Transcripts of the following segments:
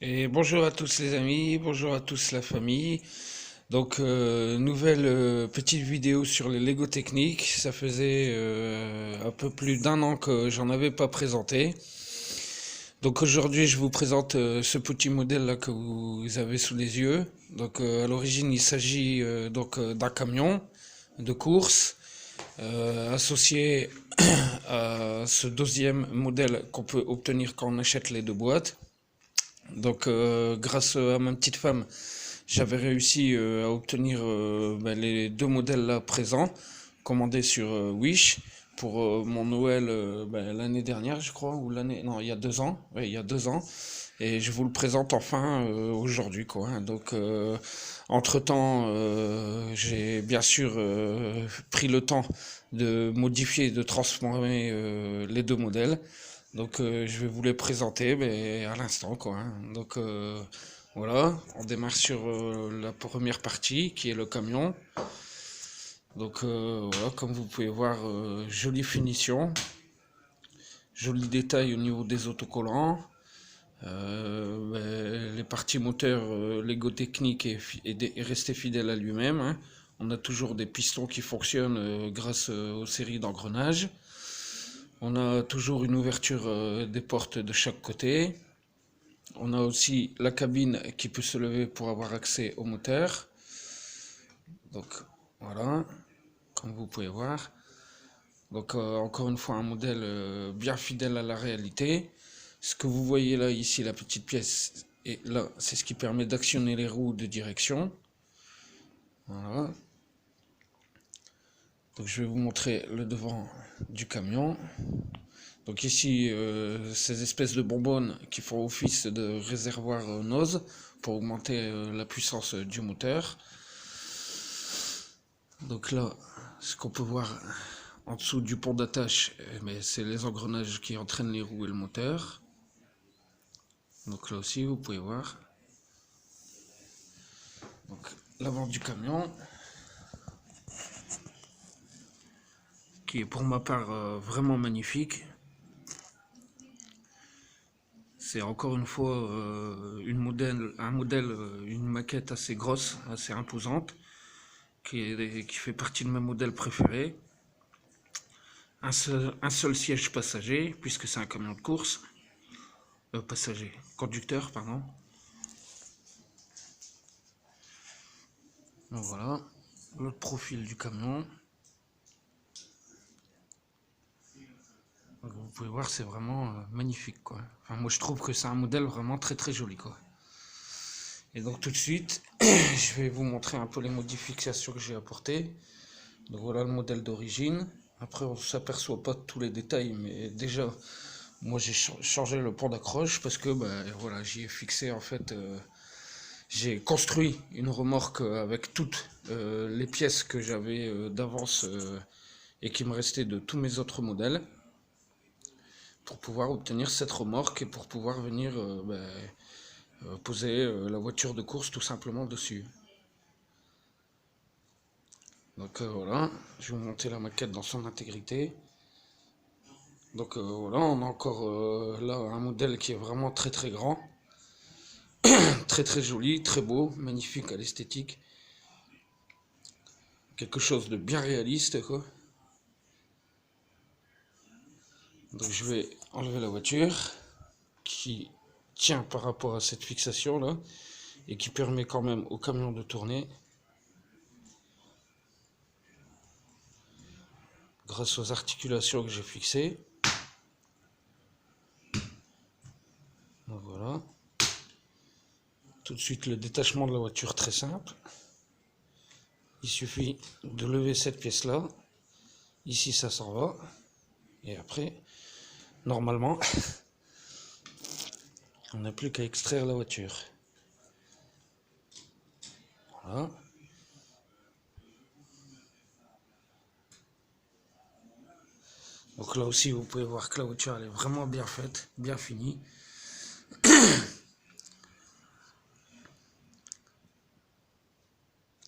Et bonjour à tous les amis, bonjour à tous la famille. Donc nouvelle petite vidéo sur les Lego techniques. Ça faisait un peu plus d'un an que j'en avais pas présenté. Donc aujourd'hui je vous présente ce petit modèle là que vous avez sous les yeux. Donc à l'origine il s'agit d'un camion de course associé à ce deuxième modèle qu'on peut obtenir quand on achète les deux boîtes. Donc, grâce à ma petite femme, j'avais réussi à obtenir les deux modèles là présents, commandés sur Wish pour mon Noël l'année dernière, je crois, ou l'année, non, il y a 2 ans, ouais, il y a 2 ans, et je vous le présente enfin aujourd'hui, quoi, hein. Donc, entre-temps, j'ai bien sûr pris le temps de modifier et de transformer les deux modèles. Donc je vais vous les présenter mais à l'instant quoi, hein. Donc voilà, on démarre sur la première partie qui est le camion. Donc voilà, comme vous pouvez voir, jolie finition, joli détail au niveau des autocollants. Les parties moteurs, Lego Technique est resté fidèle à lui-même, hein. On a toujours des pistons qui fonctionnent grâce aux séries d'engrenages. On a toujours une ouverture des portes de chaque côté. On a aussi la cabine qui peut se lever pour avoir accès au moteur. Donc voilà, comme vous pouvez voir. Donc encore une fois un modèle bien fidèle à la réalité. Ce que vous voyez là, ici, la petite pièce, et là, c'est ce qui permet d'actionner les roues de direction. Voilà. Donc je vais vous montrer le devant du camion. Donc ici, ces espèces de bonbonnes qui font office de réservoir nose pour augmenter la puissance du moteur. Donc là, ce qu'on peut voir en dessous du pont d'attache, c'est les engrenages qui entraînent les roues et le moteur. Donc là aussi, vous pouvez voir. Donc l'avant du camion, qui est pour ma part vraiment magnifique. C'est encore une fois une maquette assez grosse, assez imposante, qui fait partie de mes modèles préférés. Un seul siège passager, puisque c'est un camion de course. Passager, conducteur, pardon. Donc voilà, le profil du camion. Donc vous pouvez voir, c'est vraiment magnifique, quoi. Enfin, moi je trouve que c'est un modèle vraiment très très joli, quoi. Et donc tout de suite, je vais vous montrer un peu les modifications que j'ai apportées. Donc voilà le modèle d'origine. Après on ne s'aperçoit pas de tous les détails, mais déjà, moi j'ai changé le pont d'accroche parce que voilà, j'y ai fixé en fait, j'ai construit une remorque avec toutes les pièces que j'avais d'avance et qui me restaient de tous mes autres modèles pour pouvoir obtenir cette remorque et pour pouvoir venir poser la voiture de course tout simplement dessus. Donc voilà, je vais vous montrer la maquette dans son intégrité. Donc voilà, on a encore là un modèle qui est vraiment très très grand, très très joli, très beau, magnifique à l'esthétique. Quelque chose de bien réaliste quoi. Donc je vais enlever la voiture qui tient par rapport à cette fixation là et qui permet quand même au camion de tourner grâce aux articulations que j'ai fixées. Donc voilà. Tout de suite le détachement de la voiture très simple. Il suffit de lever cette pièce là. Ici ça s'en va. Et après, normalement, on n'a plus qu'à extraire la voiture. Voilà. Donc là aussi, vous pouvez voir que la voiture elle est vraiment bien faite, bien finie.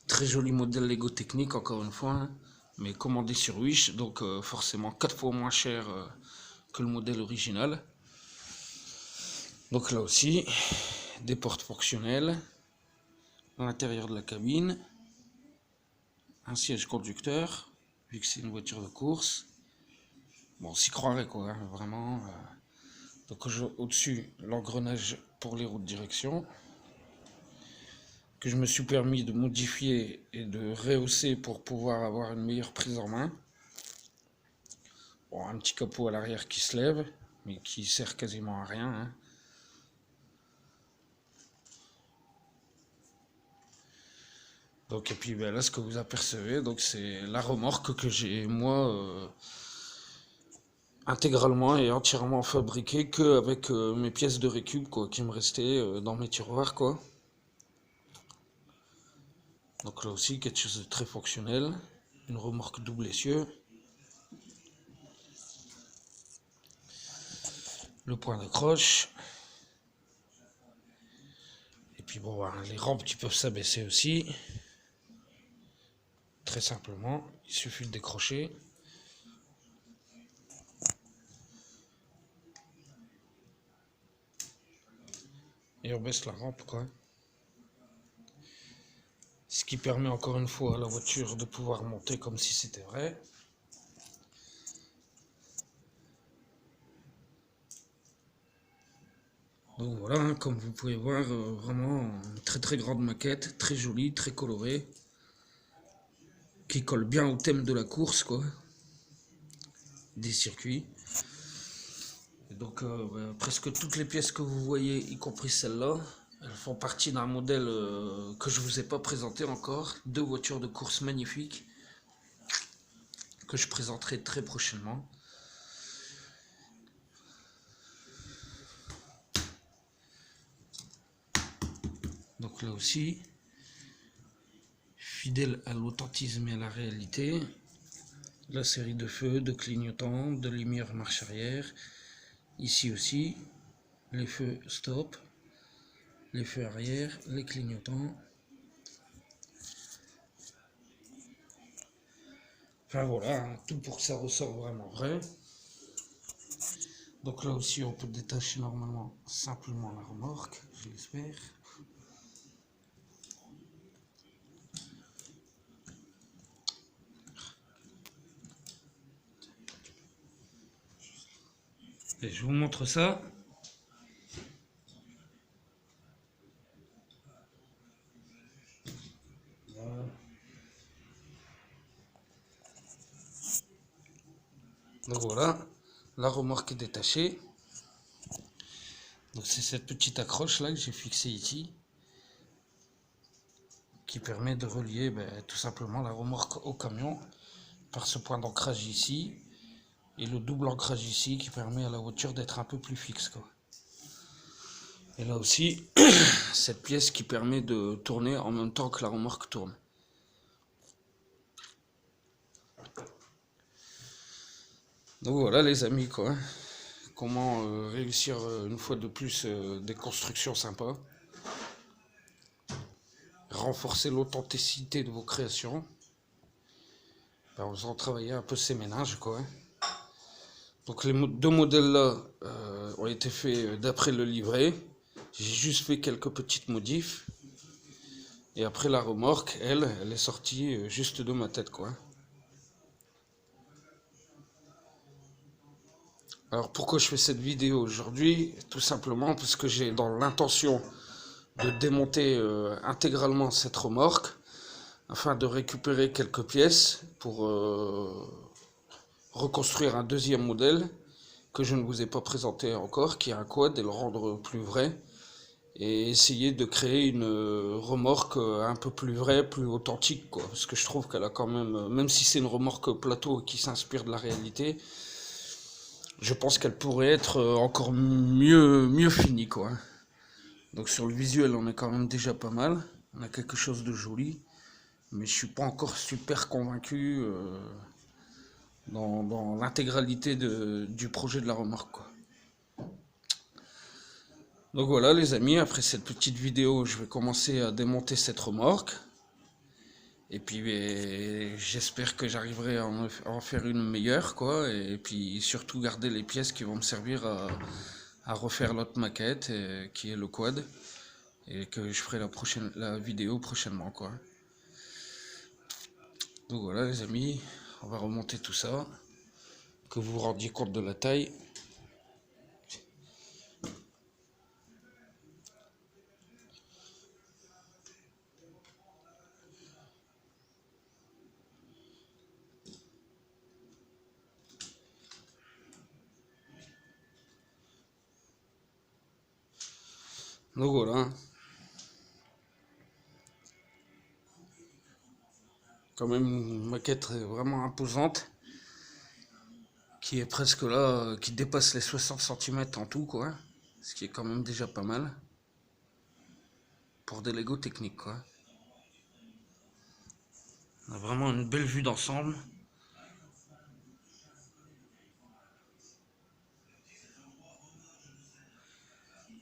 Très joli modèle Lego Technique, encore une fois, hein, mais commandé sur Wish, donc forcément 4 fois moins cher que le modèle original. Donc là aussi, des portes fonctionnelles, à l'intérieur de la cabine, un siège conducteur, vu que c'est une voiture de course. Bon, on s'y croirait quoi, hein, vraiment. Donc au-dessus, l'engrenage pour les roues de direction, que je me suis permis de modifier et de rehausser pour pouvoir avoir une meilleure prise en main. Bon, un petit capot à l'arrière qui se lève, mais qui sert quasiment à rien, hein. Donc, et puis ben, là, ce que vous apercevez, donc c'est la remorque que j'ai moi intégralement et entièrement fabriquée que avec mes pièces de récup quoi, qui me restaient dans mes tiroirs quoi. Donc là aussi quelque chose de très fonctionnel, une remorque double essieu, le point d'accroche, et puis bon ben, les rampes qui peuvent s'abaisser aussi. Très simplement, il suffit de décrocher. Et on baisse la rampe quoi. Ce qui permet encore une fois à la voiture de pouvoir monter comme si c'était vrai. Donc voilà, hein, comme vous pouvez voir, vraiment une très grande maquette, très jolie, très colorée, qui colle bien au thème de la course quoi, des circuits. Et donc presque toutes les pièces que vous voyez, y compris celle-là, elles font partie d'un modèle que je vous ai pas présenté encore, deux voitures de course magnifiques que je présenterai très prochainement. Donc là aussi, fidèle à l'authentisme et à la réalité, la série de feux, de clignotants, de lumière marche arrière. Ici aussi, les feux stop, les feux arrière, les clignotants. Enfin voilà, hein, tout pour que ça ressort vraiment vrai. Donc là aussi, on peut détacher normalement simplement la remorque, je l'espère. Et je vous montre ça. Voilà. Donc voilà, la remorque est détachée. Donc c'est cette petite accroche là que j'ai fixée ici, qui permet de relier tout simplement la remorque au camion par ce point d'ancrage ici, et le double ancrage ici qui permet à la voiture d'être un peu plus fixe quoi. Et là aussi, cette pièce qui permet de tourner en même temps que la remorque tourne. Donc voilà les amis quoi, comment réussir une fois de plus des constructions sympas, renforcer l'authenticité de vos créations, en faisant travailler un peu ces ménages quoi. Donc les deux modèles là ont été faits d'après le livret, j'ai juste fait quelques petites modifs, et après la remorque, elle est sortie juste de ma tête quoi. Alors pourquoi je fais cette vidéo aujourd'hui? Tout simplement parce que j'ai dans l'intention de démonter intégralement cette remorque afin de récupérer quelques pièces pour reconstruire un deuxième modèle que je ne vous ai pas présenté encore, qui est un quad, et le rendre plus vrai et essayer de créer une remorque un peu plus vraie, plus authentique quoi, parce que je trouve qu'elle a quand même si c'est une remorque plateau qui s'inspire de la réalité, je pense qu'elle pourrait être encore mieux finie quoi. Donc sur le visuel on est quand même déjà pas mal, on a quelque chose de joli, mais je suis pas encore super convaincu dans l'intégralité du projet de la remorque quoi. Donc voilà les amis, après cette petite vidéo je vais commencer à démonter cette remorque, et puis j'espère que j'arriverai à en faire une meilleure quoi, et puis surtout garder les pièces qui vont me servir à refaire l'autre maquette qui est le quad. et que je ferai la vidéo prochainement, quoi. Donc voilà les amis, on va remonter tout ça, que vous vous rendiez compte de la taille. Donc voilà, quand même une maquette vraiment imposante, qui est presque là, qui dépasse les 60 cm en tout, quoi. Ce qui est quand même déjà pas mal pour des Lego techniques, quoi. On a vraiment une belle vue d'ensemble.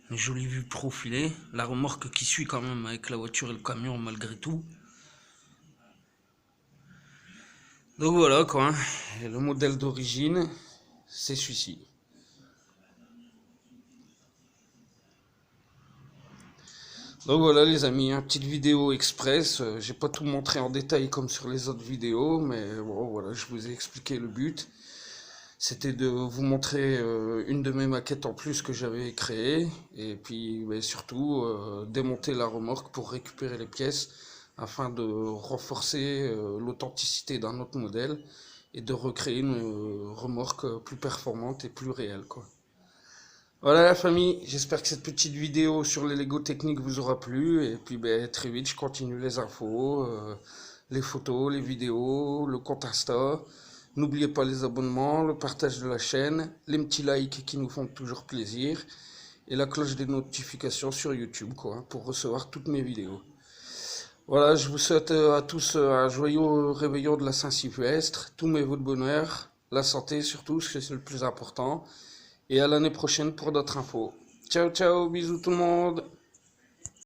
Une jolie vue profilée. La remorque qui suit quand même avec la voiture et le camion malgré tout. Donc voilà quoi. Et le modèle d'origine, c'est celui-ci. Donc voilà les amis, une petite vidéo express. J'ai pas tout montré en détail comme sur les autres vidéos, mais bon voilà, je vous ai expliqué le but. C'était de vous montrer une de mes maquettes en plus que j'avais créée, et puis surtout démonter la remorque pour récupérer les pièces afin de renforcer l'authenticité d'un autre modèle et de recréer une remorque plus performante et plus réelle, quoi. Voilà la famille, j'espère que cette petite vidéo sur les Lego techniques vous aura plu, et puis très vite je continue les infos, les photos, les vidéos, le compte Insta. N'oubliez pas les abonnements, le partage de la chaîne, les petits likes qui nous font toujours plaisir, et la cloche des notifications sur YouTube, quoi, pour recevoir toutes mes vidéos. Voilà, je vous souhaite à tous un joyeux réveillon de la Saint-Sylvestre, tous mes vœux de bonheur, la santé surtout, c'est le plus important, et à l'année prochaine pour d'autres infos. Ciao ciao, bisous tout le monde.